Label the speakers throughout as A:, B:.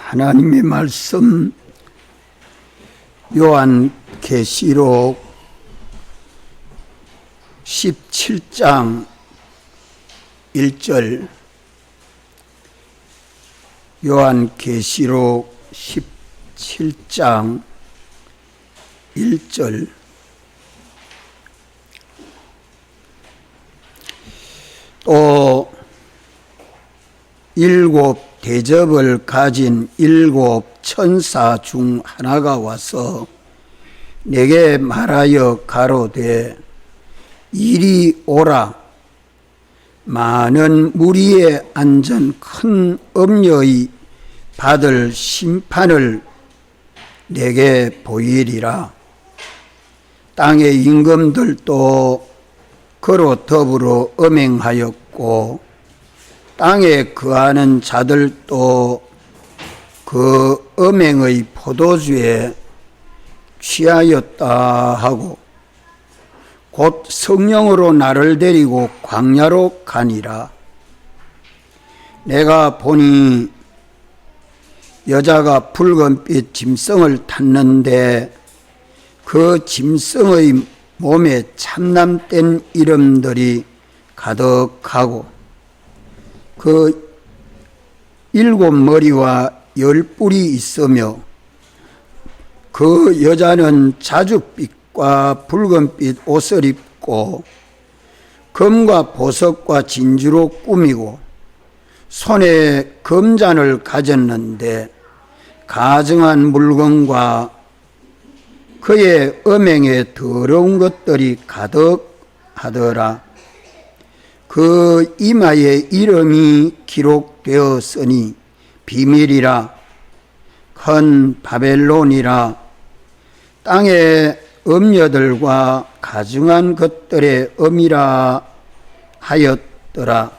A: 하나님의 말씀 요한계시록 17장 1절, 요한계시록 17장 1절. 또 일곱 대접을 가진 일곱 천사 중 하나가 와서 내게 말하여 가로되 이리 오라. 많은 무리에 앉은 큰 엄녀의 받을 심판을 내게 보이리라. 땅의 임금들도 그로 더불어 음행하였고 땅에 거하는 자들도 그 음행의 포도주에 취하였다 하고 곧 성령으로 나를 데리고 광야로 가니라. 내가 보니 여자가 붉은빛 짐승을 탔는데 그 짐승의 몸에 참남된 이름들이 가득하고 그 일곱 머리와 열 뿔이 있으며 그 여자는 자줏빛과 붉은빛 옷을 입고 금과 보석과 진주로 꾸미고 손에 금잔을 가졌는데 가증한 물건과 그의 음행에 더러운 것들이 가득하더라. 그 이마에 이름이 기록되었으니 비밀이라, 큰 바벨론이라, 땅의 음녀들과 가증한 것들의 음이라 하였더라.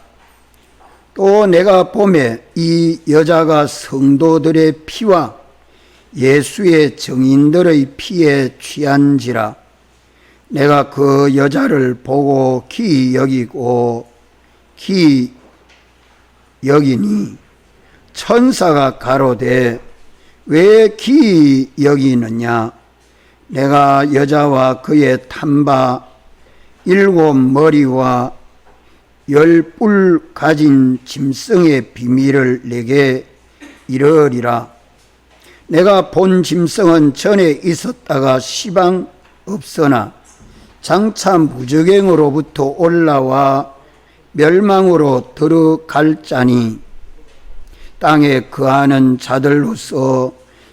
A: 또 내가 보매 이 여자가 성도들의 피와 예수의 증인들의 피에 취한지라. 내가 그 여자를 보고 기이 여기니 천사가 가로되 왜 기이 여기느냐. 내가 여자와 그의 탄바 일곱 머리와 열 뿔 가진 짐승의 비밀을 내게 이르리라. 내가 본 짐승은 전에 있었다가 시방 없으나 장차 무적행으로부터 올라와 멸망으로 들어갈 자니 땅에 거하는 자들로서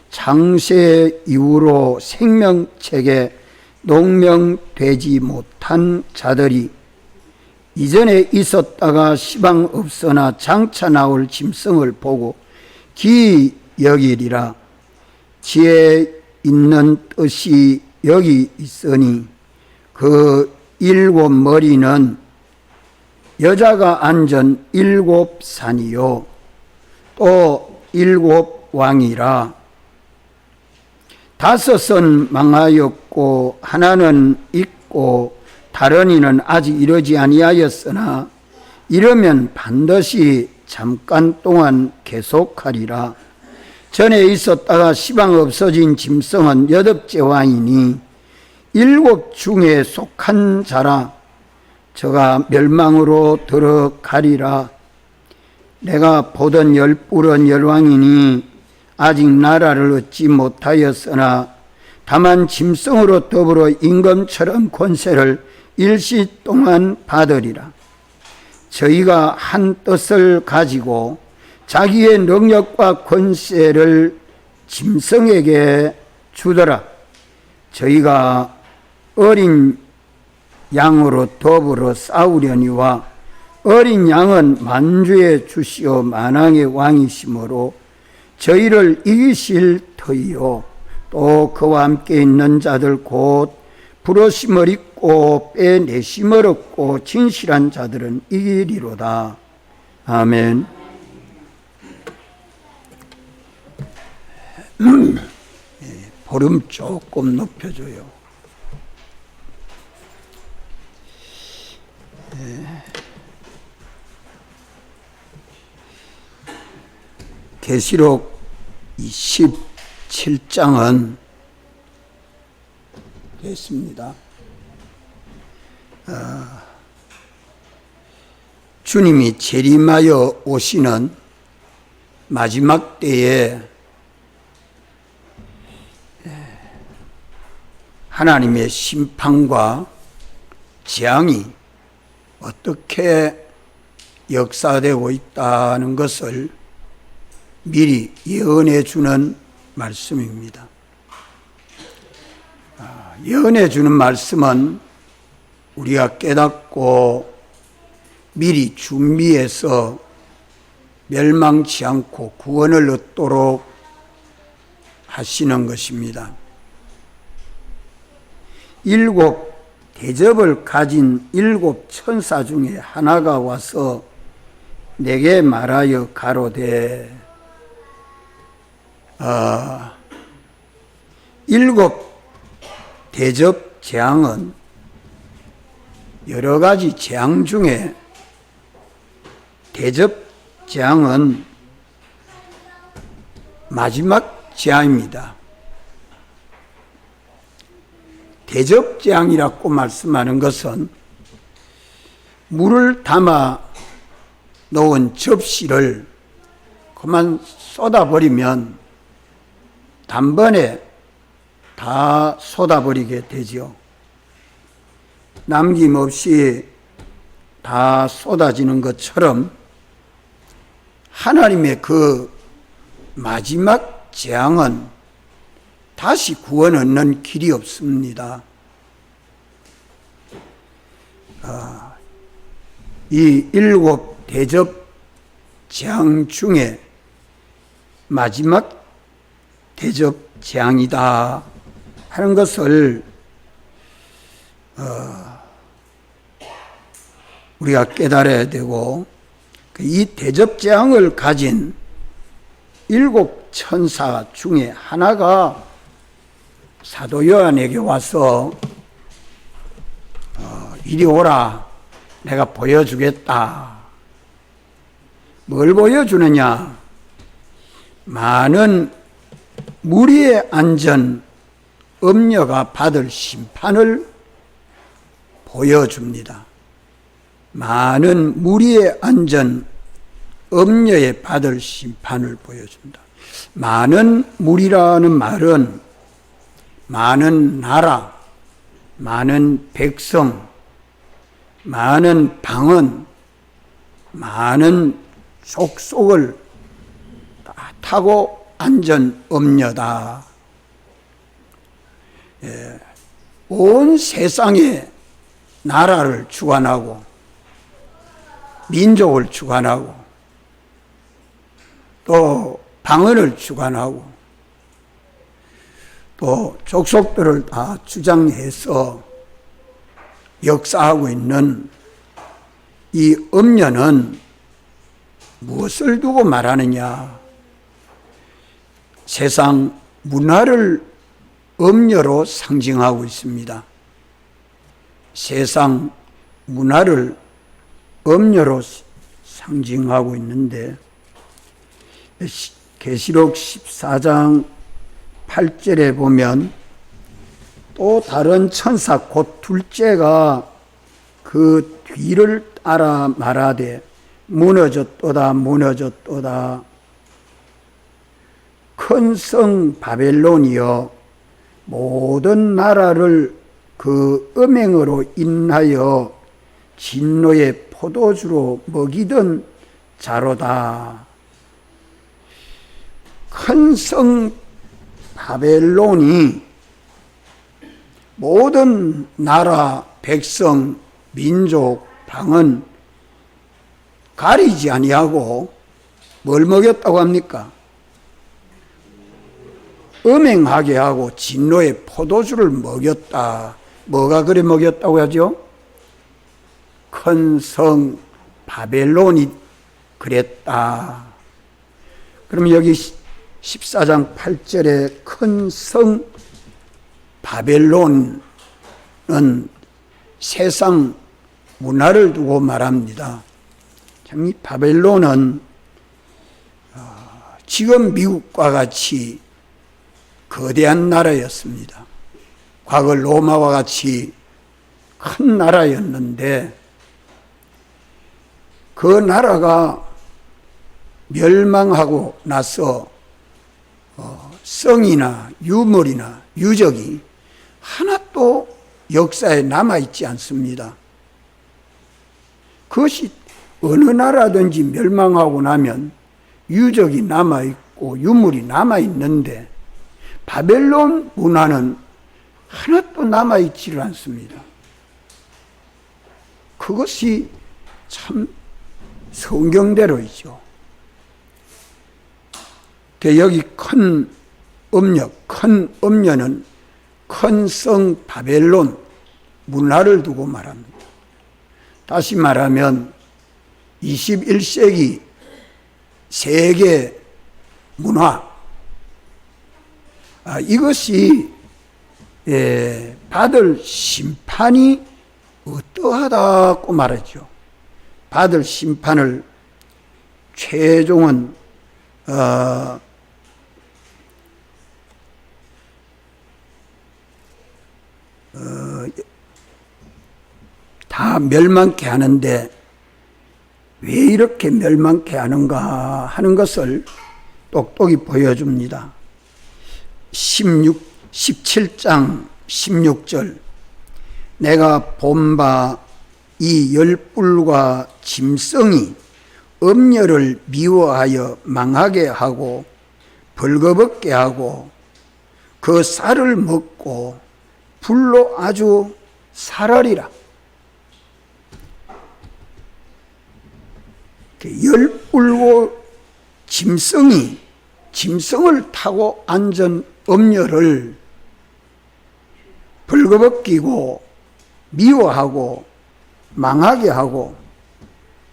A: 창세 이후로 생명책에 농명되지 못한 자들이 이전에 있었다가 시방 없으나 장차 나올 짐승을 보고 기이 여기리라. 지혜 있는 뜻이 여기 있으니 그 일곱 머리는 여자가 앉은 일곱 산이요 또 일곱 왕이라. 다섯은 망하였고 하나는 있고 다른 이는 아직 이르지 아니하였으나 이르면 반드시 잠깐 동안 계속하리라. 전에 있었다가 시방 없어진 짐승은 여덟째 왕이니 일곱 중에 속한 자라. 저가 멸망으로 들어가리라. 내가 보던 열 뿔은 열왕이니 아직 나라를 얻지 못하였으나 다만 짐승으로 더불어 임금처럼 권세를 일시 동안 받으리라. 저희가 한 뜻을 가지고 자기의 능력과 권세를 짐승에게 주더라. 저희가 어린 양으로 더불어 싸우려니와 어린 양은 만주의 주시오 만왕의 왕이시므로 저희를 이기실 터이요 또 그와 함께 있는 자들 곧 부르심을 입고 빼내심을 얻고 진실한 자들은 이기리로다. 아멘. 볼륨 조금 높여줘요. 계시록 이 17장은 됐습니다. 주님이 재림하여 오시는 마지막 때에 하나님의 심판과 재앙이 어떻게 역사되고 있다는 것을 미리 예언해 주는 말씀입니다. 예언해 주는 말씀은 우리가 깨닫고 미리 준비해서 멸망치 않고 구원을 얻도록 하시는 것입니다. 7 대접을 가진 7 천사 중에 하나가 와서 내게 말하여 가로되 7 대접 재앙은 여러 가지 재앙 중에 대접 재앙은 마지막 재앙입니다. 대접 재앙이라고 말씀하는 것은 물을 담아 놓은 접시를 그만 쏟아버리면 단번에 다 쏟아버리게 되죠. 남김없이 다 쏟아지는 것처럼 하나님의 그 마지막 재앙은 다시 구원 얻는 길이 없습니다. 이 7 대접 재앙 중에 마지막 대접 재앙이다 하는 것을 우리가 깨달아야 되고, 이 대접 재앙을 가진 7 천사 중에 하나가 사도 요한에게 와서 이리 오라, 내가 보여주겠다. 뭘 보여주느냐? 많은 무리에 앉은 음녀가 받을 심판을 보여줍니다. 많은 무리에 앉은 음녀에 받을 심판을 보여준다. 많은 무리라는 말은 많은 나라, 많은 백성, 많은 방언, 많은 족속을 다 타고 앉은 음녀다. 온 세상에 나라를 주관하고 민족을 주관하고 또 방언을 주관하고 또 족속들을 다 주장해서 역사하고 있는 이 음녀는 무엇을 두고 말하느냐? 세상 문화를 음녀로 상징하고 있습니다. 세상 문화를 음녀로 상징하고 있는데, 계시록 14장 8절에 보면 또 다른 천사 곧 둘째가 그 뒤를 따라 말하되 무너졌도다 무너졌도다. 큰 성 바벨론이여 모든 나라를 그 음행으로 인하여 진노의 포도주로 먹이던 자로다. 큰 성 바벨론이 모든 나라, 백성, 민족, 방언 가리지 아니하고 뭘 먹였다고 합니까? 음행하게 하고 진노의 포도주를 먹였다. 뭐가 그래 먹였다고 하죠? 큰 성 바벨론이 그랬다. 그럼 여기 14장 8절에 큰 성 바벨론은 세상 문화를 두고 말합니다. 참 이 바벨론은 지금 미국과 같이 거대한 나라였습니다. 과거 로마와 같이 큰 나라였는데 그 나라가 멸망하고 나서 성이나 유물이나 유적이 하나도 역사에 남아있지 않습니다. 그것이 어느 나라든지 멸망하고 나면 유적이 남아있고 유물이 남아있는데 바벨론 문화는 하나도 남아있지를 않습니다. 그것이 참 성경대로이죠. 여기 큰 음녀는 큰 성 바벨론 문화를 두고 말합니다. 다시 말하면 21세기 세계 문화, 이것이 받을 심판이 어떠하다고 말하죠. 받을 심판을 최종은 다 멸망케 하는데 왜 이렇게 멸망케 하는가 하는 것을 똑똑히 보여줍니다. 17장 16절 내가 본 바 이 열불과 짐승이 음녀를 미워하여 망하게 하고 벌거벗게 하고 그 쌀을 먹고 불로 아주 살하리라. 열불고 짐승을 타고 앉은 음녀를 벌거벗기고 미워하고 망하게 하고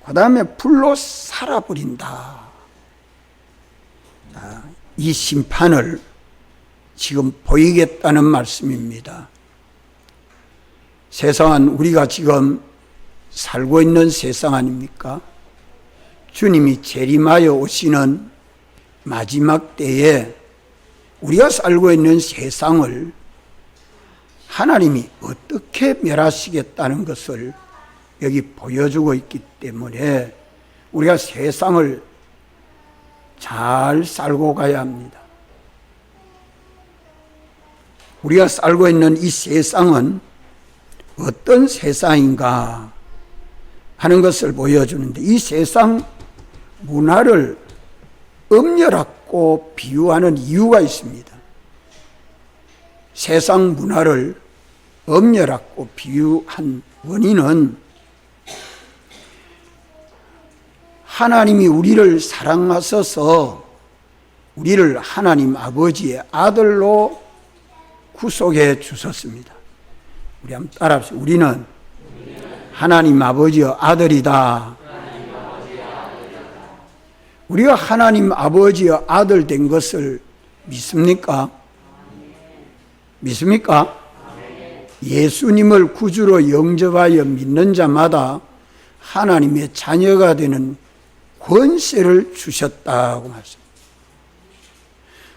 A: 그 다음에 불로 살아버린다. 이 심판을 지금 보이겠다는 말씀입니다. 세상은 우리가 지금 살고 있는 세상 아닙니까? 주님이 재림하여 오시는 마지막 때에 우리가 살고 있는 세상을 하나님이 어떻게 멸하시겠다는 것을 여기 보여주고 있기 때문에 우리가 세상을 잘 살고 가야 합니다. 우리가 살고 있는 이 세상은 어떤 세상인가 하는 것을 보여주는데 이 세상 문화를 음녀라고 비유하는 이유가 있습니다. 세상 문화를 음녀라고 비유한 원인은 하나님이 우리를 사랑하셔서 우리를 하나님 아버지의 아들로 구속해 주셨습니다. 우리 한번 따라합시다. 우리는 하나님 아버지의 아들이다. 우리가 하나님 아버지의 아들 된 것을 믿습니까? 믿습니까? 예수님을 구주로 영접하여 믿는 자마다 하나님의 자녀가 되는 권세를 주셨다고 말씀합니다.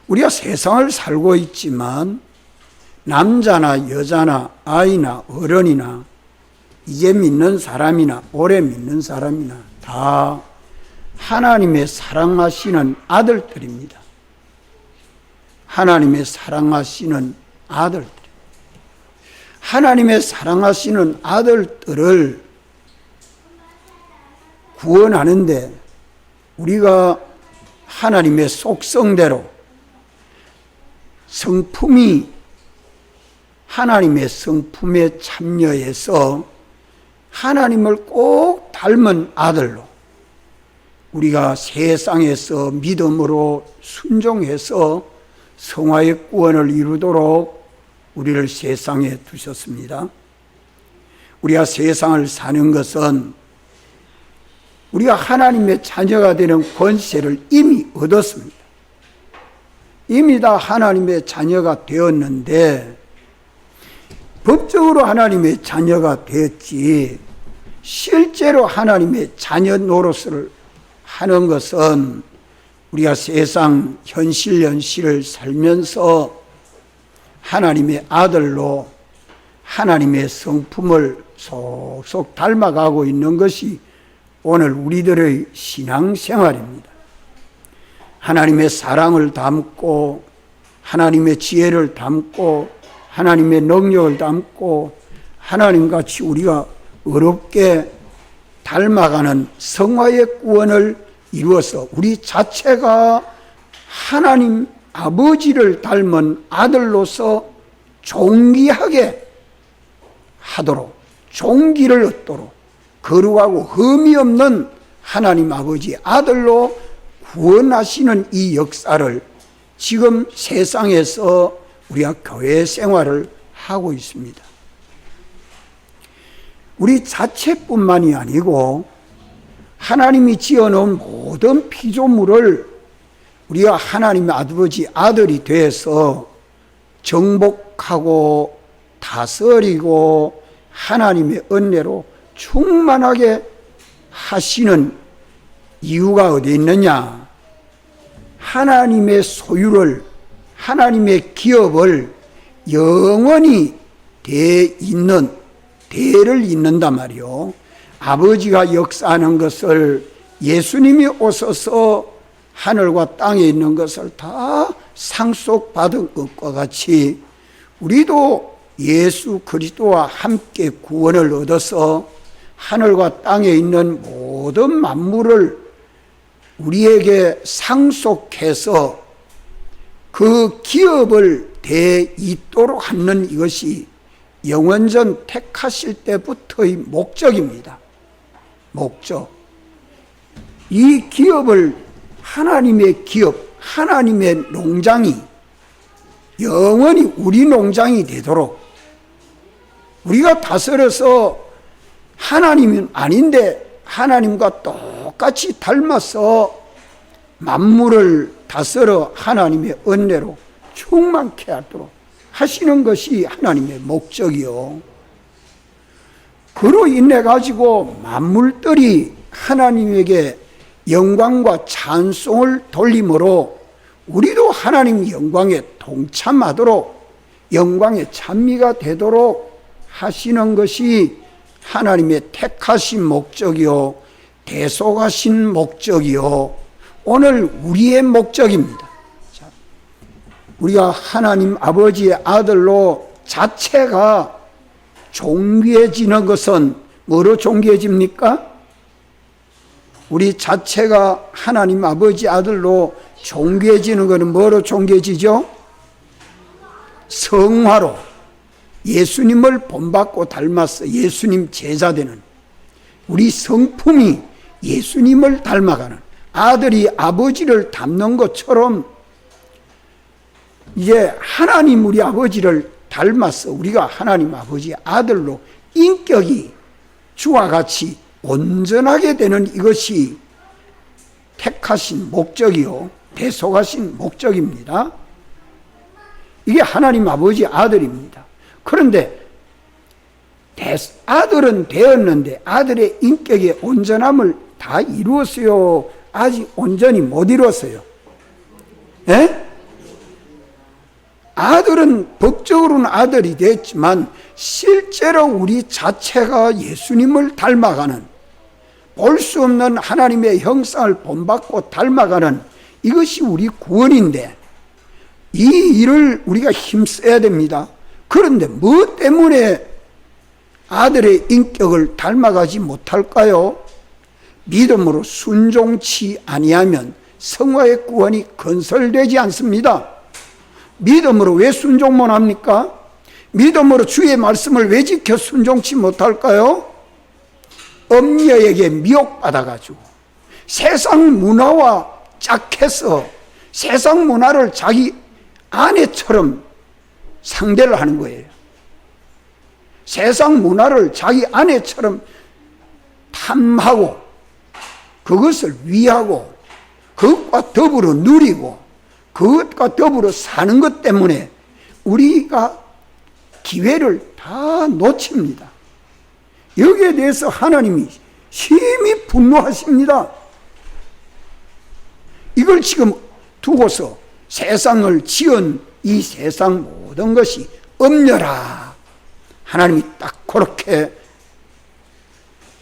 A: 우리가 세상을 살고 있지만 남자나 여자나 아이나 어른이나 이제 믿는 사람이나 오래 믿는 사람이나 다 하나님의 사랑하시는 아들들입니다. 하나님의 사랑하시는 아들들. 하나님의 사랑하시는 아들들을 구원하는데 우리가 하나님의 속성대로 성품이 하나님의 성품에 참여해서 하나님을 꼭 닮은 아들로 우리가 세상에서 믿음으로 순종해서 성화의 구원을 이루도록 우리를 세상에 두셨습니다. 우리가 세상을 사는 것은 우리가 하나님의 자녀가 되는 권세를 이미 얻었습니다. 이미 다 하나님의 자녀가 되었는데 법적으로 하나님의 자녀가 되었지 실제로 하나님의 자녀 노릇을 하는 것은 우리가 세상 현실을 살면서 하나님의 아들로 하나님의 성품을 속속 닮아가고 있는 것이 오늘 우리들의 신앙생활입니다. 하나님의 사랑을 담고 하나님의 지혜를 담고 하나님의 능력을 담고 하나님같이 우리가 어렵게 닮아가는 성화의 구원을 이루어서 우리 자체가 하나님 아버지를 닮은 아들로서 존귀하게 하도록, 존귀를 얻도록 거룩하고 흠이 없는 하나님 아버지 아들로 구원하시는 이 역사를 지금 세상에서 우리가 교회 생활을 하고 있습니다. 우리 자체뿐만이 아니고 하나님이 지어놓은 모든 피조물을 우리가 하나님의 아버지 아들이 돼서 정복하고 다스리고 하나님의 은혜로 충만하게 하시는 이유가 어디 있느냐? 하나님의 소유를, 하나님의 기업을 영원히 대를 잇는단 말이요. 아버지가 역사하는 것을 예수님이 오셔서 하늘과 땅에 있는 것을 다 상속받은 것과 같이 우리도 예수 그리스도와 함께 구원을 얻어서 하늘과 땅에 있는 모든 만물을 우리에게 상속해서 그 기업을 대잇도록 하는 이것이 영원전 택하실 때부터의 목적입니다. 목적. 이 기업을 하나님의 기업, 하나님의 농장이 영원히 우리 농장이 되도록 우리가 다스려서 하나님은 아닌데 하나님과 똑같이 닮아서 만물을 다스려 하나님의 은혜로 충만케 하도록 하시는 것이 하나님의 목적이요. 그로 인해 가지고 만물들이 하나님에게 영광과 찬송을 돌림으로 우리도 하나님 영광에 동참하도록 영광의 찬미가 되도록 하시는 것이 하나님의 택하신 목적이요, 대속하신 목적이요, 오늘 우리의 목적입니다. 우리가 하나님 아버지의 아들로 자체가 존귀해지는 것은 뭐로 존귀해집니까? 우리 자체가 하나님 아버지 아들로 존귀해지는 것은 뭐로 존귀해지죠? 성화로 예수님을 본받고 닮아서 예수님 제자되는 우리 성품이 예수님을 닮아가는 아들이 아버지를 닮는 것처럼 이제 하나님 우리 아버지를 닮아서 우리가 하나님 아버지 아들로 인격이 주와 같이 온전하게 되는 이것이 택하신 목적이요, 대속하신 목적입니다. 이게 하나님 아버지 아들입니다. 그런데 아들은 되었는데 아들의 인격의 온전함을 다 이루었어요? 아직 온전히 못 이루었어요. 예? 아들은 법적으로는 아들이 됐지만 실제로 우리 자체가 예수님을 닮아가는, 볼 수 없는 하나님의 형상을 본받고 닮아가는 이것이 우리 구원인데 이 일을 우리가 힘써야 됩니다. 그런데 뭐 때문에 아들의 인격을 닮아가지 못할까요? 믿음으로 순종치 아니하면 성화의 구원이 건설되지 않습니다. 믿음으로 왜 순종 못합니까? 믿음으로 주의 말씀을 왜 지켜 순종치 못할까요? 엄녀에게 미혹받아가지고 세상 문화와 짝해서 세상 문화를 자기 아내처럼 상대를 하는 거예요. 세상 문화를 자기 아내처럼 탐하고 그것을 위하고 그것과 더불어 누리고 그것과 더불어 사는 것 때문에 우리가 기회를 다 놓칩니다. 여기에 대해서 하나님이 심히 분노하십니다. 이걸 지금 두고서 세상을 지은 이 세상 모든 것이 엄려라. 하나님이 딱 그렇게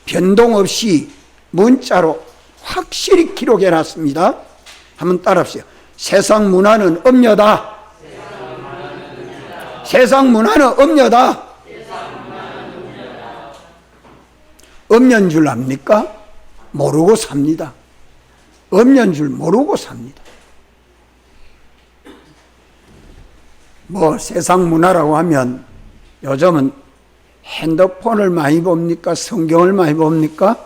A: 변동 없이 문자로 확실히 기록해 놨습니다. 한번 따라합시다. 세상 문화는 엄려다. 세상 문화는 엄려다. 엄려인 줄 압니까? 모르고 삽니다. 엄려인 줄 모르고 삽니다. 뭐 세상 문화라고 하면 요즘은 핸드폰을 많이 봅니까? 성경을 많이 봅니까?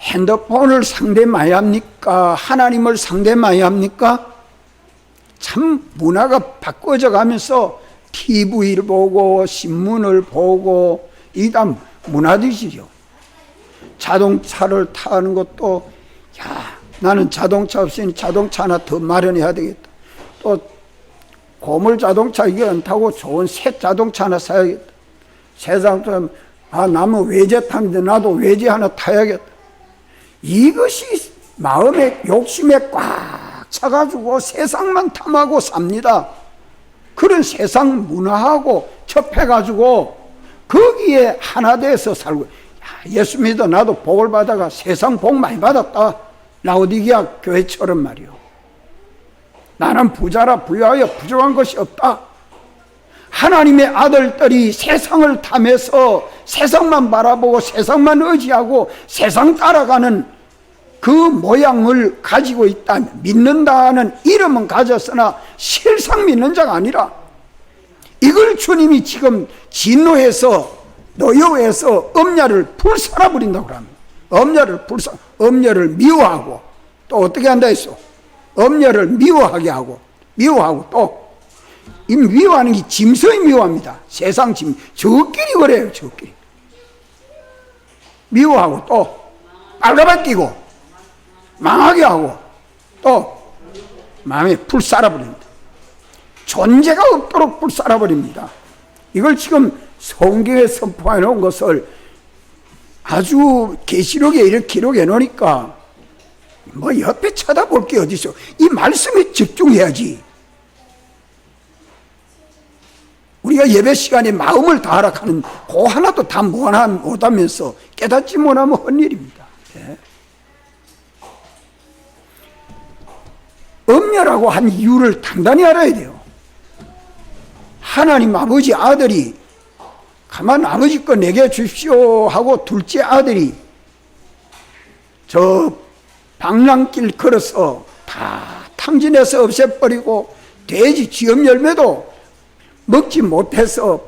A: 핸드폰을 상대 많이 합니까? 하나님을 상대 많이 합니까? 참 문화가 바꿔져 가면서 TV를 보고 신문을 보고 이게 다 문화들이죠. 자동차를 타는 것도 야, 나는 자동차 없으니 자동차 하나 더 마련해야 되겠다. 또 고물 자동차 이게 안 타고 좋은 새 자동차 하나 사야겠다. 세상 남은 외제 타는데 나도 외제 하나 타야겠다. 이것이 마음의 욕심에 꽉 차가지고 세상만 탐하고 삽니다. 그런 세상 문화하고 접해가지고 거기에 하나 돼서 살고, 예수 믿어 나도 복을 받아가 세상 복 많이 받았다. 라오디게아 교회처럼 말이요. 나는 부자라 부유하여 부족한 것이 없다. 하나님의 아들들이 세상을 탐해서 세상만 바라보고 세상만 의지하고 세상 따라가는 그 모양을 가지고 있다면, 믿는다는 이름은 가졌으나 실상 믿는 자가 아니라, 이걸 주님이 지금 진노해서 노여워해서 엄냐를 불살아 버린다고 합니다. 엄냐를 미워하고 또 어떻게 한다 했어? 엄냐를 미워하게 하고, 미워하고 또 이 미워하는 게 짐승이 미워합니다. 세상 짐, 저끼리 그래요. 저끼리 미워하고 또 빨가벗기고 망하게 하고 또 마음에 불 쌀아버립니다. 존재가 없도록 불 쌀아버립니다. 이걸 지금 성경에 선포해 놓은 것을 아주 계시록에 이렇게 기록해 놓으니까 뭐 옆에 쳐다볼 게 어디 있어. 이 말씀에 집중해야지. 우리가 예배 시간에 마음을 다하라 하는 그 하나도 다 못하면서 깨닫지 못하면 헛일입니다. 예. 엄려라고 한 이유를 단단히 알아야 돼요. 하나님 아버지 아들이 가만 아버지 거 내게 주십시오 하고 둘째 아들이 저 방랑길 걸어서 다 탕진해서 없애버리고 돼지 쥐엄 열매도 먹지 못해서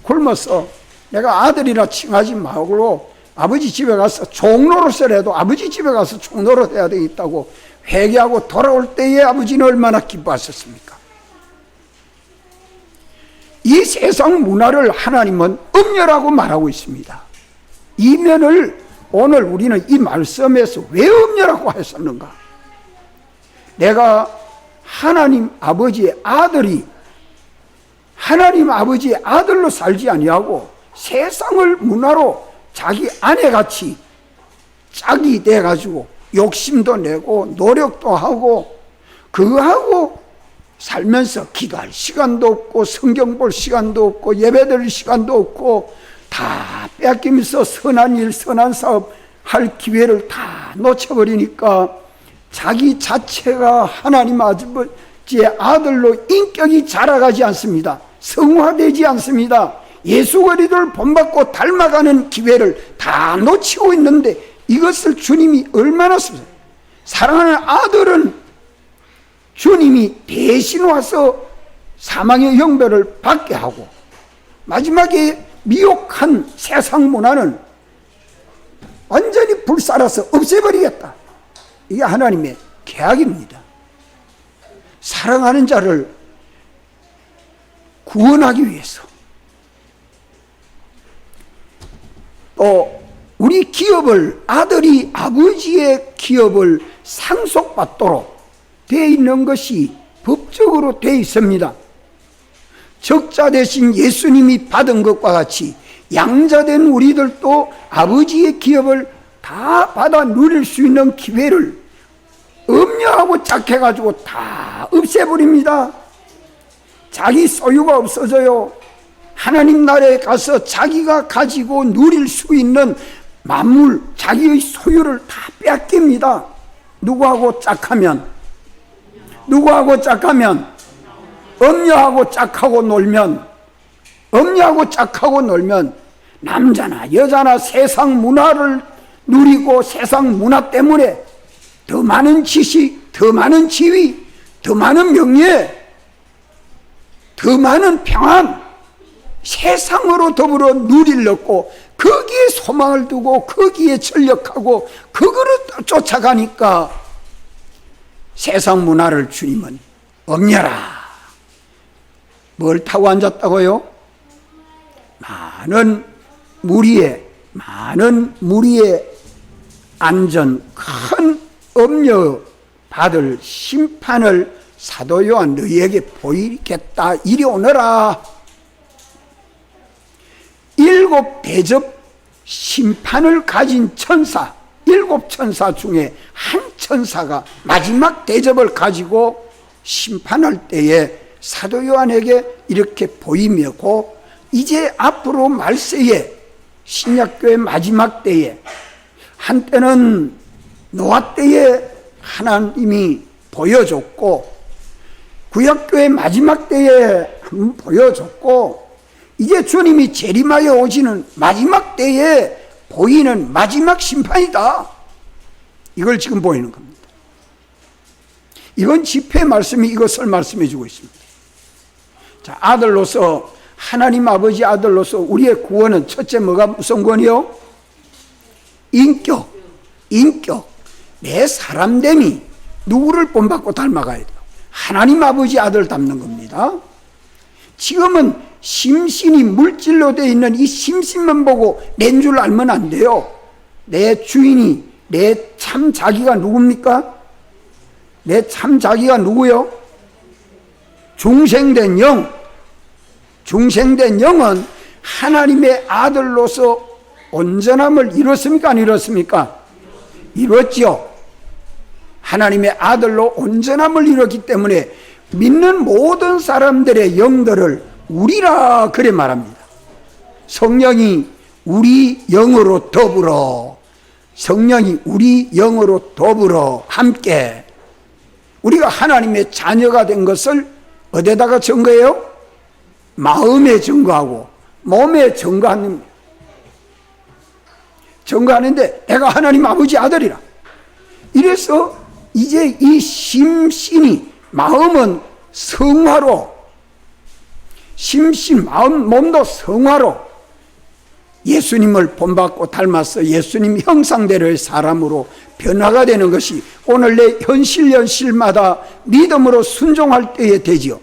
A: 굶어서 내가 아들이라 칭하지 말고 아버지 집에 가서 종노릇을 아버지 집에 가서 종노릇 해야 되겠다고 회개하고 돌아올 때에 아버지는 얼마나 기뻐하셨습니까? 이 세상 문화를 하나님은 엄려라고 말하고 있습니다. 이 면을 오늘 우리는 이 말씀에서 왜 엄려라고 하셨는가? 내가 하나님 아버지의 아들이 하나님 아버지의 아들로 살지 아니하고 세상을 문화로 자기 아내같이 짝이 돼가지고 욕심도 내고 노력도 하고 그거하고 살면서 기도할 시간도 없고 성경 볼 시간도 없고 예배드릴 시간도 없고 다 뺏기면서 선한 일 선한 사업 할 기회를 다 놓쳐버리니까 자기 자체가 하나님 아버지의 아들로 인격이 자라가지 않습니다. 성화되지 않습니다. 예수 그리스도를 본받고 닮아가는 기회를 다 놓치고 있는데 이것을 주님이 얼마나 사랑하는 아들은 주님이 대신 와서 사망의 형벌을 받게 하고 마지막에 미혹한 세상 문화는 완전히 불살아서 없애버리겠다. 이게 하나님의 계약입니다. 사랑하는 자를 구원하기 위해서 또 우리 기업을 아들이 아버지의 기업을 상속받도록 되어 있는 것이 법적으로 되어 있습니다. 적자 대신 예수님이 받은 것과 같이 양자된 우리들도 아버지의 기업을 다 받아 누릴 수 있는 기회를 음녀하고 짝해가지고 다 없애버립니다. 자기 소유가 없어져요. 하나님 나라에 가서 자기가 가지고 누릴 수 있는 만물, 자기의 소유를 다 뺏깁니다. 누구하고 짝하면? 누구하고 짝하면? 음녀하고 짝하고 놀면, 음녀하고 짝하고 놀면 남자나 여자나 세상 문화를 누리고 세상 문화 때문에 더 많은 지식, 더 많은 지위, 더 많은 명예, 더 많은 평안, 세상으로 더불어 누리려고 거기에 소망을 두고 거기에 전력하고 그거를 쫓아가니까 세상 문화를 주님은 없냐라. 뭘 타고 앉았다고요? 많은 무리의 안전, 큰 음녀 받을 심판을 사도 요한 너희에게 보이겠다. 이리 오너라. 7 대접 심판을 가진 천사, 7 천사 중에 한 천사가 마지막 대접을 가지고 심판할 때에 사도 요한에게 이렇게 보이며고 이제 앞으로 말세에 신약교회 마지막 때에 한때는 노아 때에 하나님이 보여줬고 구약교회 마지막 때에 보여줬고 이제 주님이 재림하여 오시는 마지막 때에 보이는 마지막 심판이다. 이걸 지금 보이는 겁니다. 이건 집회 말씀이 이것을 말씀해 주고 있습니다. 자, 아들로서 하나님 아버지 아들로서 우리의 구원은 첫째 뭐가 무슨 구원이요? 인격. 내 사람됨이 누구를 본받고 닮아가야 돼요? 하나님 아버지 아들 닮는 겁니다. 지금은 심신이 물질로 되어 있는 이 심신만 보고 낸 줄 알면 안 돼요. 내 주인이 내 참 자기가 누굽니까? 내 참 자기가 누구요? 중생된 영. 중생된 영은 하나님의 아들로서 온전함을 이뤘습니까? 안 이뤘습니까? 이뤘죠. 하나님의 아들로 온전함을 이뤘기 때문에 믿는 모든 사람들의 영들을 우리라 그래 말합니다. 성령이 우리 영으로 더불어, 성령이 우리 영으로 더불어 함께 우리가 하나님의 자녀가 된 것을 어디다가 증거해요? 마음에 증거하고 몸에 증거하는데 내가 하나님 아버지 아들이라. 이래서 이제 이 심신이, 마음은 성화로, 심신, 마음, 몸도 성화로 예수님을 본받고 닮아서 예수님 형상대로의 사람으로 변화가 되는 것이 오늘 내 현실마다 믿음으로 순종할 때에 되지요.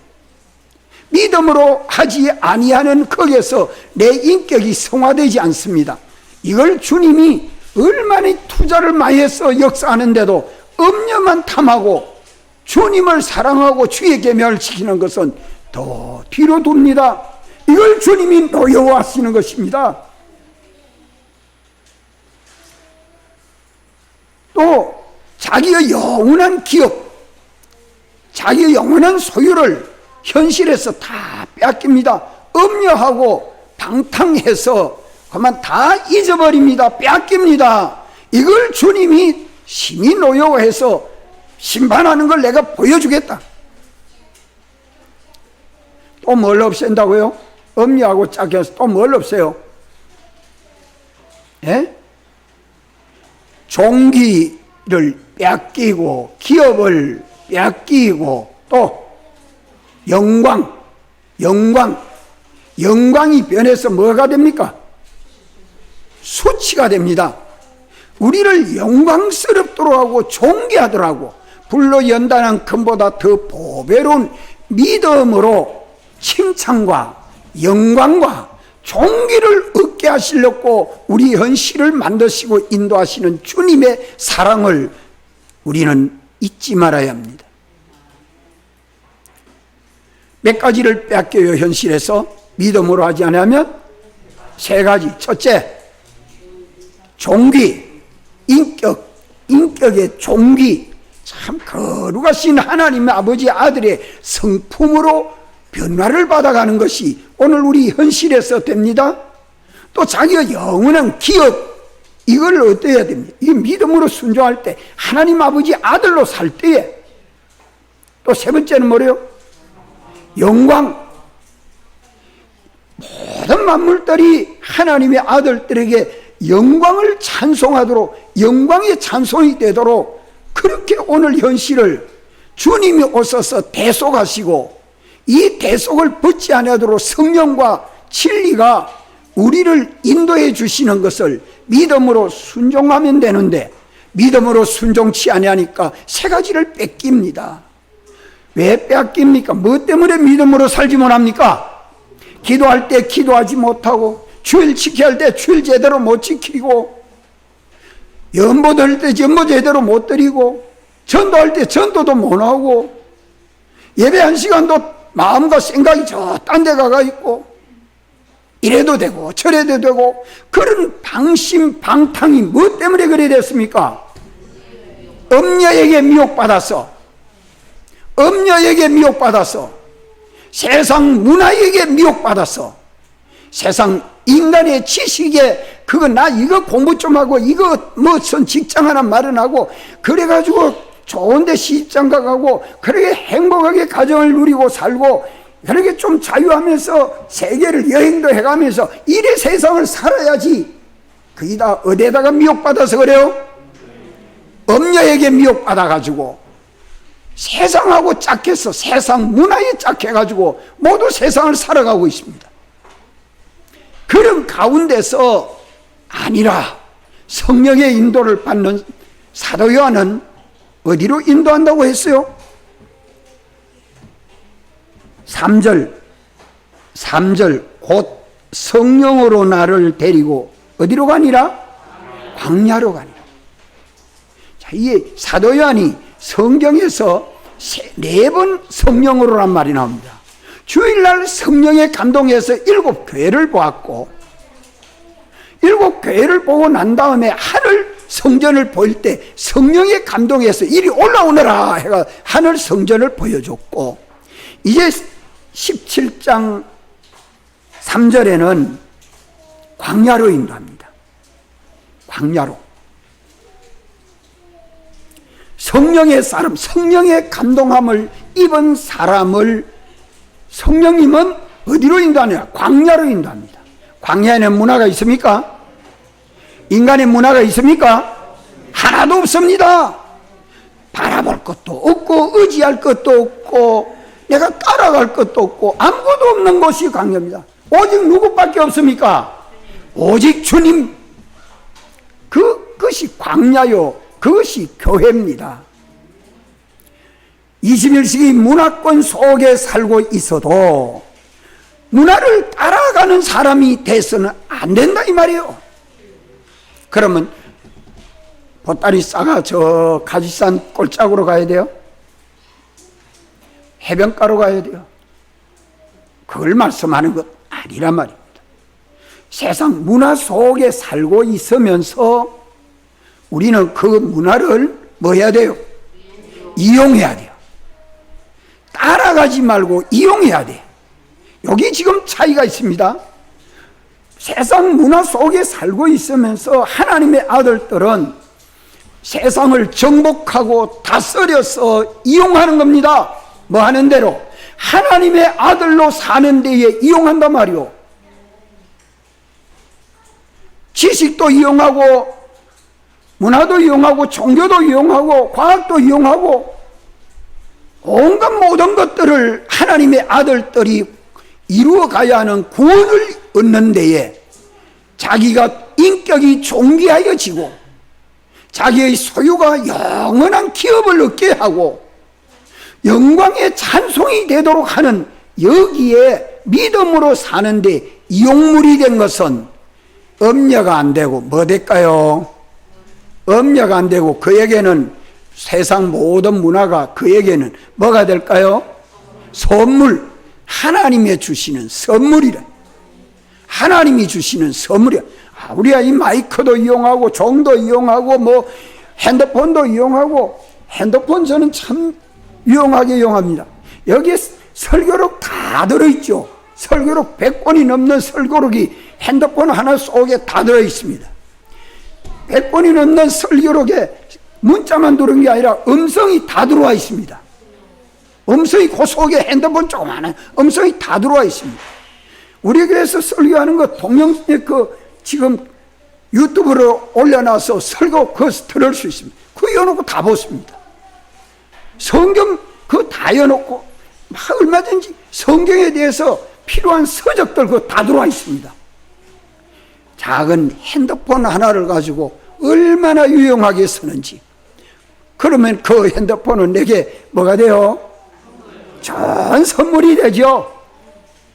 A: 믿음으로 하지 아니하는 거기에서 내 인격이 성화되지 않습니다. 이걸 주님이 얼마나 투자를 많이 해서 역사하는데도 음녀만 탐하고 주님을 사랑하고 주의 계명을 지키는 것은 더 뒤로 둡니다. 이걸 주님이 노여워하시는 것입니다. 또 자기의 영원한 기업, 자기의 영원한 소유를 현실에서 다 뺏깁니다. 음녀하고 방탕해서 그만 다 잊어버립니다. 뺏깁니다. 이걸 주님이 심히 노여워해서 심판하는 걸 내가 보여주겠다. 또 뭘 없앤다고요? 음녀하고 짝해서 또 뭘 없애요? 예? 종기를 뺏기고 기업을 뺏기고 또 영광이 변해서 뭐가 됩니까? 수치가 됩니다. 우리를 영광스럽도록 하고 존귀하더라고. 불로 연단한 금보다 더 보배로운 믿음으로 칭찬과 영광과 존귀를 얻게 하시려고 우리 현실을 만드시고 인도하시는 주님의 사랑을 우리는 잊지 말아야 합니다. 몇 가지를 뺏겨요. 현실에서 믿음으로 하지 않으면 3가지. 첫째, 존귀. 인격의 종기, 참 거룩하신 하나님의 아버지 아들의 성품으로 변화를 받아가는 것이 오늘 우리 현실에서 됩니다. 또 자기가 영원한 기업, 이걸 어때야 됩니까? 이 믿음으로 순종할 때, 하나님 아버지 아들로 살 때에, 또 세 번째는 뭐래요? 영광. 모든 만물들이 하나님의 아들들에게 영광을 찬송하도록, 영광의 찬송이 되도록, 그렇게 오늘 현실을 주님이 오셔서 대속하시고, 이 대속을 벗지 않도록 성령과 진리가 우리를 인도해 주시는 것을 믿음으로 순종하면 되는데, 믿음으로 순종치 아니하니까 세 가지를 뺏깁니다. 왜 뺏깁니까? 뭐 때문에 믿음으로 살지 못합니까? 기도할 때 기도하지 못하고, 주일 지켜야 할 때 주일 제대로 못 지키고, 연보 드릴 때 연보 제대로 못 드리고, 전도할 때 전도도 못 하고, 예배 한 시간도 마음과 생각이 저 딴 데 가가 있고, 이래도 되고 저래도 되고, 그런 방심방탕이 뭐 때문에 그래 됐습니까? 엄녀에게 미혹받아서, 엄녀에게 미혹받아서, 세상 문화에게 미혹받아서, 세상 인간의 지식에 그거 나 이거 공부 좀 하고 이거 무슨 직장 하나 마련하고 그래가지고 좋은데 시집장가 가고 그렇게 행복하게 가정을 누리고 살고 그렇게 좀 자유하면서 세계를 여행도 해가면서 이래 세상을 살아야지. 그게 다 어디에다가 미혹받아서 그래요? 엄녀에게 미혹받아가지고 세상하고 짝해서 세상 문화에 짝해가지고 모두 세상을 살아가고 있습니다. 그런 가운데서 아니라 성령의 인도를 받는 사도 요한은 어디로 인도한다고 했어요? 3절 곧 성령으로 나를 데리고 어디로 가니라? 광야로 가니라. 자, 이 사도 요한이 성경에서 4번 성령으로란 말이 나옵니다. 주일날 성령의 감동에서 7교회를 보았고, 7교회를 보고 난 다음에 하늘 성전을 볼 때 성령의 감동에서 이리 올라오너라 해가 하늘 성전을 보여줬고, 이제 17장 3절에는 광야로 인도합니다. 광야로. 성령의 사람, 성령의 감동함을 입은 사람을 성령님은 어디로 인도하느냐? 광야로 인도합니다. 광야에는 문화가 있습니까? 인간의 문화가 있습니까? 하나도 없습니다. 바라볼 것도 없고 의지할 것도 없고 내가 따라갈 것도 없고 아무것도 없는 곳이 광야입니다. 오직 누구밖에 없습니까? 오직 주님. 그것이 광야요, 그것이 교회입니다. 21세기 문화권 속에 살고 있어도 문화를 따라가는 사람이 돼서는 안 된다 이 말이에요. 그러면 보따리 싸가 저 가지산 꼴짝으로 가야 돼요? 해변가로 가야 돼요? 그걸 말씀하는 것 아니란 말입니다. 세상 문화 속에 살고 있으면서 우리는 그 문화를 뭐 해야 돼요? 이용해야 돼요. 따라가지 말고 이용해야 돼. 여기 지금 차이가 있습니다. 세상 문화 속에 살고 있으면서 하나님의 아들들은 세상을 정복하고 다스려서 이용하는 겁니다. 뭐 하는 대로? 하나님의 아들로 사는 데에 이용한단 말이요. 지식도 이용하고 문화도 이용하고 종교도 이용하고 과학도 이용하고 온갖 모든 것들을 하나님의 아들들이 이루어가야 하는 구원을 얻는 데에 자기가 인격이 존귀하여지고 자기의 소유가 영원한 기업을 얻게 하고 영광의 찬송이 되도록 하는 여기에 믿음으로 사는데 이용물이 된 것은 엄려가 안 되고 뭐 될까요? 엄려가 안 되고 그에게는 세상 모든 문화가 그에게는 뭐가 될까요? 선물. 하나님이 주시는 선물이라. 하나님이 주시는 선물이야. 우리가 이 마이크도 이용하고 종도 이용하고 뭐 핸드폰도 이용하고, 핸드폰 저는 참 유용하게 이용합니다. 여기에 설교록 다 들어있죠. 설교록 100권이 넘는 설교록이 핸드폰 하나 속에 다 들어있습니다. 100권이 넘는 설교록에 문자만 들은 게 아니라 음성이 다 들어와 있습니다. 음성이 그 속에 핸드폰 조그마한 음성이 다 들어와 있습니다. 우리 교회에서 설교하는 거 동영상 지금 유튜브로 올려놔서 설교 그것을 들을 수 있습니다. 그거 여놓고 다 보십니다. 성경 그거 다 여놓고 얼마든지 성경에 대해서 필요한 서적들 그거 다 들어와 있습니다. 작은 핸드폰 하나를 가지고 얼마나 유용하게 쓰는지. 그러면 그 핸드폰은 내게 뭐가 돼요? 좋은 선물이 되죠.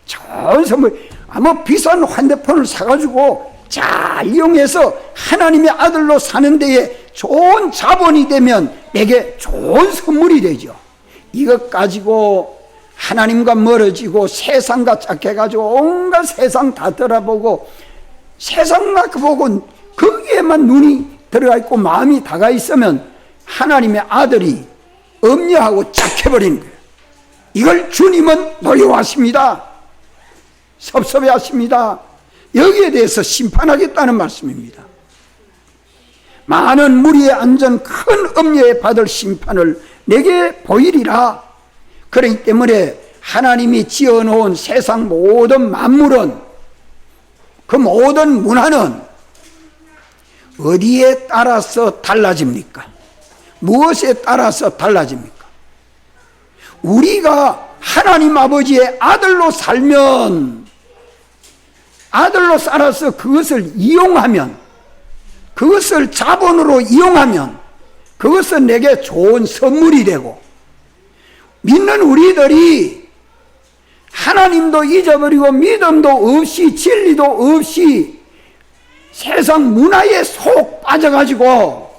A: 좋은 선물. 아마 비싼 핸드폰을 사가지고 잘 이용해서 하나님의 아들로 사는 데에 좋은 자본이 되면 내게 좋은 선물이 되죠. 이것 가지고 하나님과 멀어지고 세상과 짝해가지고 온갖 세상 다 돌아보고 세상만 보고 거기에만 눈이 들어가 있고 마음이 다가 있으면 하나님의 아들이 엄려하고 짝해버리는 거예요. 이걸 주님은 노려왔습니다. 섭섭해 하십니다. 여기에 대해서 심판하겠다는 말씀입니다. 많은 무리의 안전 큰 엄려에 받을 심판을 내게 보이리라. 그렇기 때문에 하나님이 지어놓은 세상 모든 만물은, 그 모든 문화는 어디에 따라서 달라집니까? 무엇에 따라서 달라집니까? 우리가 하나님 아버지의 아들로 살면, 아들로 살아서 그것을 이용하면, 그것을 자본으로 이용하면 그것은 내게 좋은 선물이 되고, 믿는 우리들이 하나님도 잊어버리고 믿음도 없이 진리도 없이 세상 문화에 속 빠져가지고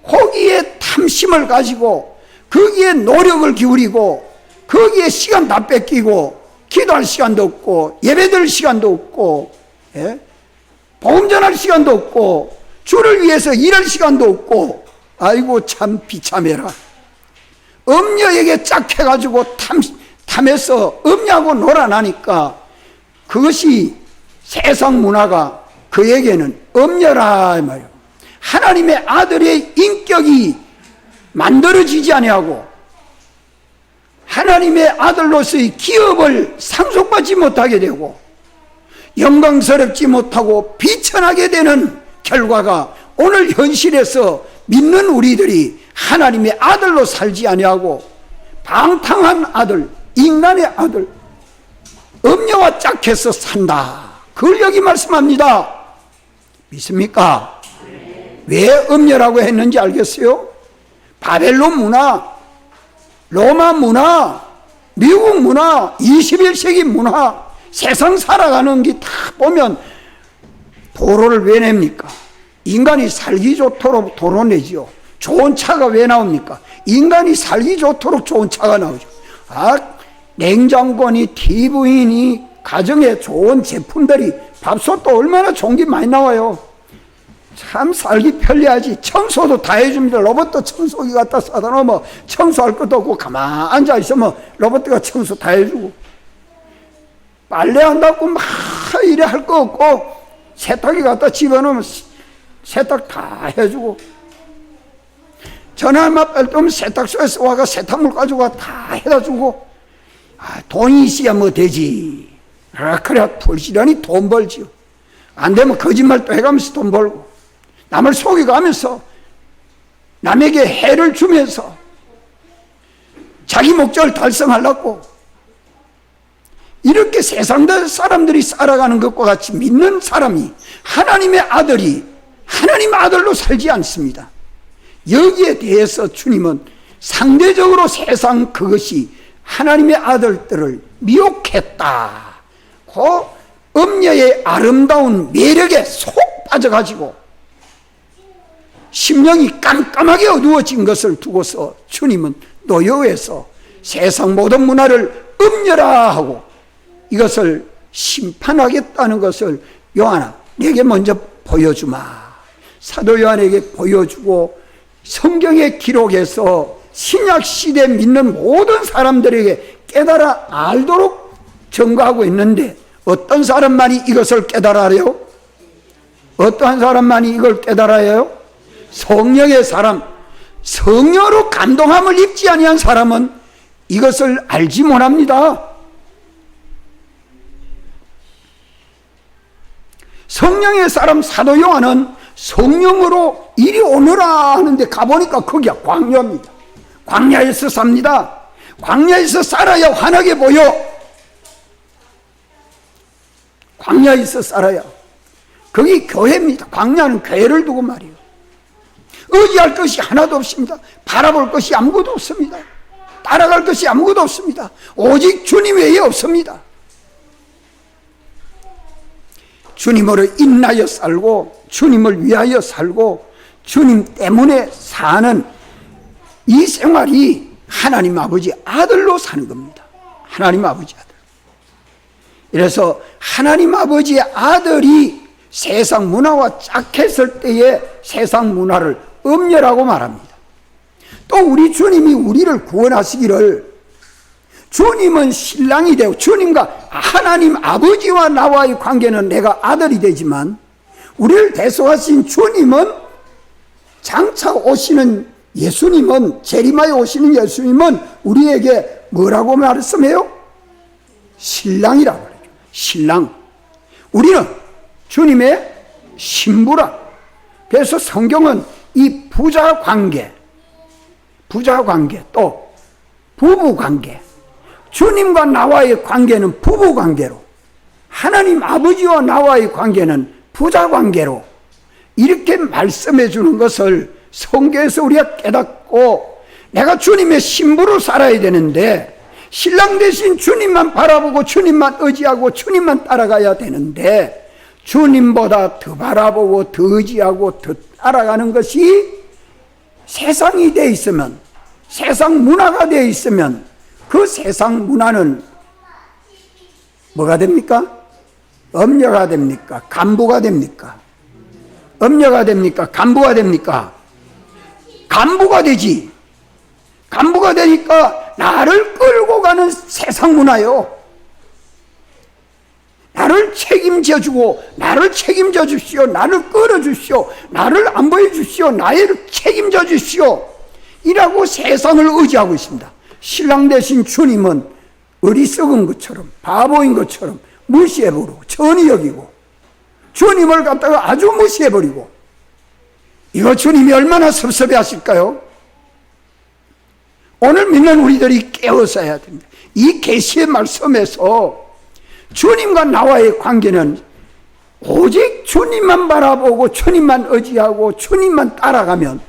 A: 거기에 탐심을 가지고 거기에 노력을 기울이고 거기에 시간 다 뺏기고 기도할 시간도 없고 예배드릴 시간도 없고, 예? 복음 전할 시간도 없고 주를 위해서 일할 시간도 없고, 아이고 참 비참해라. 엄녀에게 짝해가지고 탐해서 엄녀하고 놀아나니까 그것이 세상 문화가 그에게는 엄녀라 이 말이에요. 하나님의 아들의 인격이 만들어지지 아니하고 하나님의 아들로서의 기업을 상속받지 못하게 되고 영광스럽지 못하고 비천하게 되는 결과가 오늘 현실에서 믿는 우리들이 하나님의 아들로 살지 아니하고 방탕한 아들, 인간의 아들, 엄녀와 짝해서 산다. 그걸 여기 말씀합니다. 믿습니까? 왜 엄녀라고 했는지 알겠어요? 바벨론 문화, 로마 문화, 미국 문화, 21세기 문화, 세상 살아가는 게 다 보면 도로를 왜 냅니까? 인간이 살기 좋도록 도로 내지요. 좋은 차가 왜 나옵니까? 인간이 살기 좋도록 좋은 차가 나오죠. 냉장고니 TV니 가정에 좋은 제품들이, 밥솥도 얼마나 좋은 게 많이 나와요. 참 살기 편리하지. 청소도 다 해줍니다. 로봇도 청소기 갖다 사다 놓으면 청소할 것도 없고 가만 앉아 있으면 로봇가 청소 다 해주고, 빨래한다고 막 이래 할 거 없고 세탁기 갖다 집어넣으면 세탁 다 해주고, 전화만 뺄 세탁소에서 와가 세탁물 가지고 다 해다 주고, 돈이 있어야 뭐 되지. 그래 불시련히 돈 벌지요. 안 되면 거짓말 또 해가면서 돈 벌고, 남을 속여가면서 남에게 해를 주면서 자기 목적을 달성하려고 이렇게 세상 사람들이 살아가는 것과 같이 믿는 사람이, 하나님의 아들이 하나님 아들로 살지 않습니다. 여기에 대해서 주님은 상대적으로 세상 그것이 하나님의 아들들을 미혹했다. 그 엄녀의 아름다운 매력에 속 빠져가지고 심령이 깜깜하게 어두워진 것을 두고서 주님은 노여워해서 세상 모든 문화를 엄녀라 하고 이것을 심판하겠다는 것을 요한아, 내게 먼저 보여주마. 사도 요한에게 보여주고 성경에 기록해서 신약시대 믿는 모든 사람들에게 깨달아 알도록 증거하고 있는데 어떤 사람만이 이것을 깨달아요? 어떠한 사람만이 이걸 깨달아요? 성령의 사람, 성령으로 감동함을 입지 아니한 사람은 이것을 알지 못합니다. 성령의 사람 사도 요한은 성령으로 이리 오너라 하는데 가보니까 거기가 광야입니다. 광야에서 삽니다. 광야에서 살아야 환하게 보여. 광야에서 살아야. 거기 교회입니다. 광야는 교회를 두고 말이에요. 의지할 것이 하나도 없습니다. 바라볼 것이 아무것도 없습니다. 따라갈 것이 아무것도 없습니다. 오직 주님 외에 없습니다. 주님으로 인하여 살고 주님을 위하여 살고 주님 때문에 사는 이 생활이 하나님 아버지 아들로 사는 겁니다. 하나님 아버지 아들. 그래서 하나님 아버지의 아들이 세상 문화와 짝했을 때에 세상 문화를 엄멸하고 말합니다. 또 우리 주님이 우리를 구원하시기를 주님은 신랑이 되고 주님과 하나님 아버지와 나와의 관계는 내가 아들이 되지만 우리를 대속하신 주님은 장차 오시는 예수님은 재림하여 오시는 예수님은 우리에게 뭐라고 말씀해요? 신랑이라고 그러죠. 신랑. 우리는 주님의 신부라. 그래서 성경은 이 부자관계 또 부부관계, 주님과 나와의 관계는 부부관계로, 하나님 아버지와 나와의 관계는 부자관계로 이렇게 말씀해 주는 것을 성경에서 우리가 깨닫고 내가 주님의 신부로 살아야 되는데 신랑 대신 주님만 바라보고 주님만 의지하고 주님만 따라가야 되는데 주님보다 더 바라보고 더 의지하고 더 따라가는 것이 세상이 되어 있으면, 세상 문화가 되어 있으면 그 세상 문화는 뭐가 됩니까? 엄려가 됩니까? 간부가 됩니까? 엄려가 됩니까? 간부가 됩니까? 간부가 되지. 간부가 되니까 나를 끌고 가는 세상 문화요. 나를 책임져 주고 나를 책임져 주시오. 나를 끌어 주시오. 나를 안보해 주시오. 나를 책임져 주시오. 이라고 세상을 의지하고 있습니다. 신랑 대신 주님은 어리석은 것처럼 바보인 것처럼 무시해버리고 천히 여기고 주님을 갖다가 아주 무시해버리고 이거 주님이 얼마나 섭섭해 하실까요? 오늘 믿는 우리들이 깨어서 해야 됩니다. 이 계시의 말씀에서 주님과 나와의 관계는 오직 주님만 바라보고 주님만 의지하고 주님만 따라가면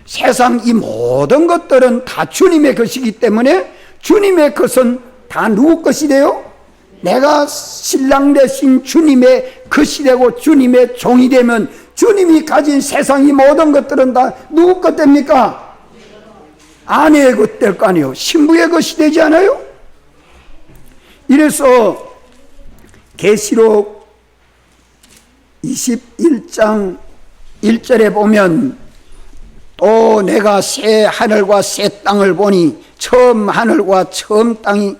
A: 세상 이 모든 것들은 다 주님의 것이기 때문에 주님의 것은 다 누구 것이 돼요? 내가 신랑 대신 주님의 것이 되고 주님의 종이 되면 주님이 가진 세상 이 모든 것들은 다 누구 것 됩니까? 아내의 것 될 거 아니에요. 신부의 것이 되지 않아요? 이래서 계시록 21장 1절에 보면 또 내가 새 하늘과 새 땅을 보니 처음 하늘과 처음 땅이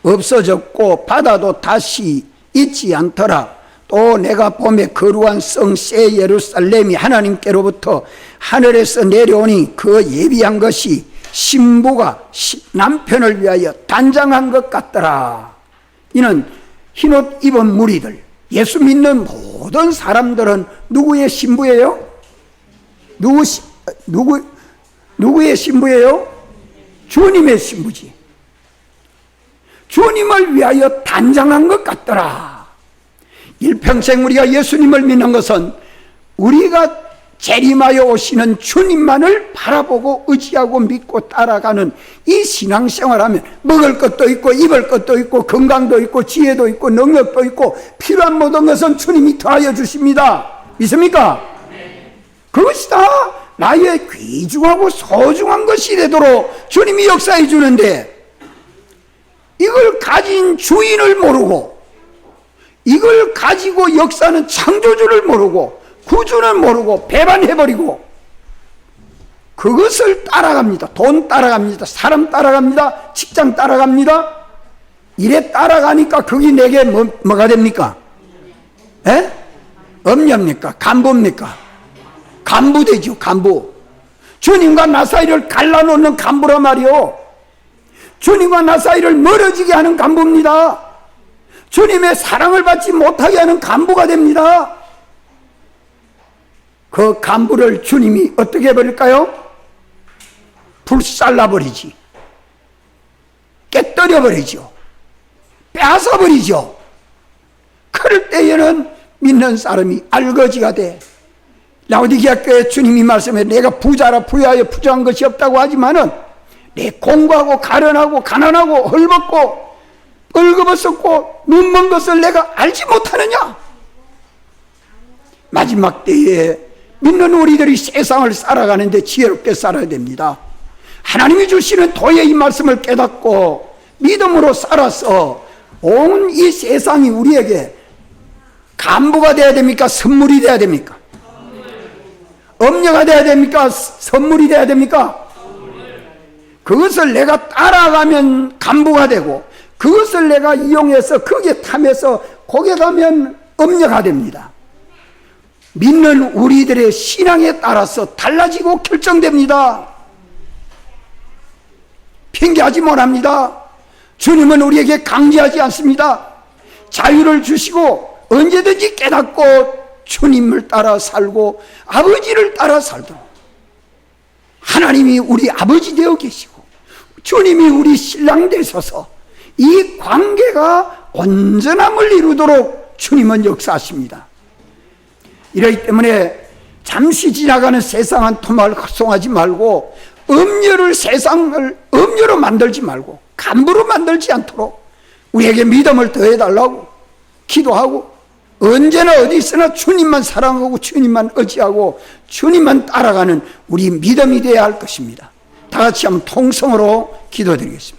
A: 없어졌고 바다도 다시 있지 않더라. 또 내가 봄에 거룩한 성 새 예루살렘이 하나님께로부터 하늘에서 내려오니 그 예비한 것이 신부가 남편을 위하여 단장한 것 같더라. 이는 흰옷 입은 무리들, 예수 믿는 모든 사람들은 누구의 신부예요? 누구의 신부예요? 주님의 신부지. 주님을 위하여 단장한 것 같더라. 일평생 우리가 예수님을 믿는 것은 우리가 재림하여 오시는 주님만을 바라보고 의지하고 믿고 따라가는 이 신앙생활하면 먹을 것도 있고 입을 것도 있고 건강도 있고 지혜도 있고 능력도 있고 필요한 모든 것은 주님이 더하여 주십니다. 믿습니까? 그것이 다 나의 귀중하고 소중한 것이 되도록 주님이 역사해 주는데 이걸 가진 주인을 모르고 이걸 가지고 역사는 창조주를 모르고 구주는 모르고 배반해버리고 그것을 따라갑니다. 돈 따라갑니다. 사람 따라갑니다. 직장 따라갑니다. 이래 따라가니까 그게 내게 뭐가 됩니까? 에? 엄녀입니까? 간부입니까? 간부되죠. 간부. 주님과 나 사이를 갈라놓는 간부란 말이요. 주님과 나 사이를 멀어지게 하는 간부입니다. 주님의 사랑을 받지 못하게 하는 간부가 됩니다. 그 간부를 주님이 어떻게 해버릴까요? 불살라버리지. 깨뜨려버리죠. 빼앗아버리죠. 그럴 때에는 믿는 사람이 알거지가 돼. 라오디게아 교회 주님이 말씀해 내가 부자라 부여하여 부정한 것이 없다고 하지만은 내 공부하고 가련하고 가난하고 헐벗고 뻘거벗었고 눈먼 것을 내가 알지 못하느냐? 마지막 때에 믿는 우리들이 세상을 살아가는데 지혜롭게 살아야 됩니다. 하나님이 주시는 도의 이 말씀을 깨닫고 믿음으로 살아서 온 이 세상이 우리에게 간부가 되어야 됩니까? 선물이 되어야 됩니까? 엄녀가 되어야 됩니까? 선물이 되어야 됩니까? 그것을 내가 따라가면 간부가 되고 그것을 내가 이용해서 거기에 탐해서 거기에 가면 엄녀가 됩니다. 믿는 우리들의 신앙에 따라서 달라지고 결정됩니다. 핑계하지 못합니다. 주님은 우리에게 강제하지 않습니다. 자유를 주시고 언제든지 깨닫고 주님을 따라 살고 아버지를 따라 살도록 하나님이 우리 아버지 되어 계시고 주님이 우리 신랑 되셔서 이 관계가 온전함을 이루도록 주님은 역사하십니다. 이러기 때문에 잠시 지나가는 세상한 토막을 헛송하지 말고 음료를 세상을 음료로 만들지 말고 간부로 만들지 않도록 우리에게 믿음을 더해달라고 기도하고 언제나 어디 있으나 주님만 사랑하고 주님만 의지하고 주님만 따라가는 우리 믿음이 되어야 할 것입니다. 다 같이 한번 통성으로 기도드리겠습니다.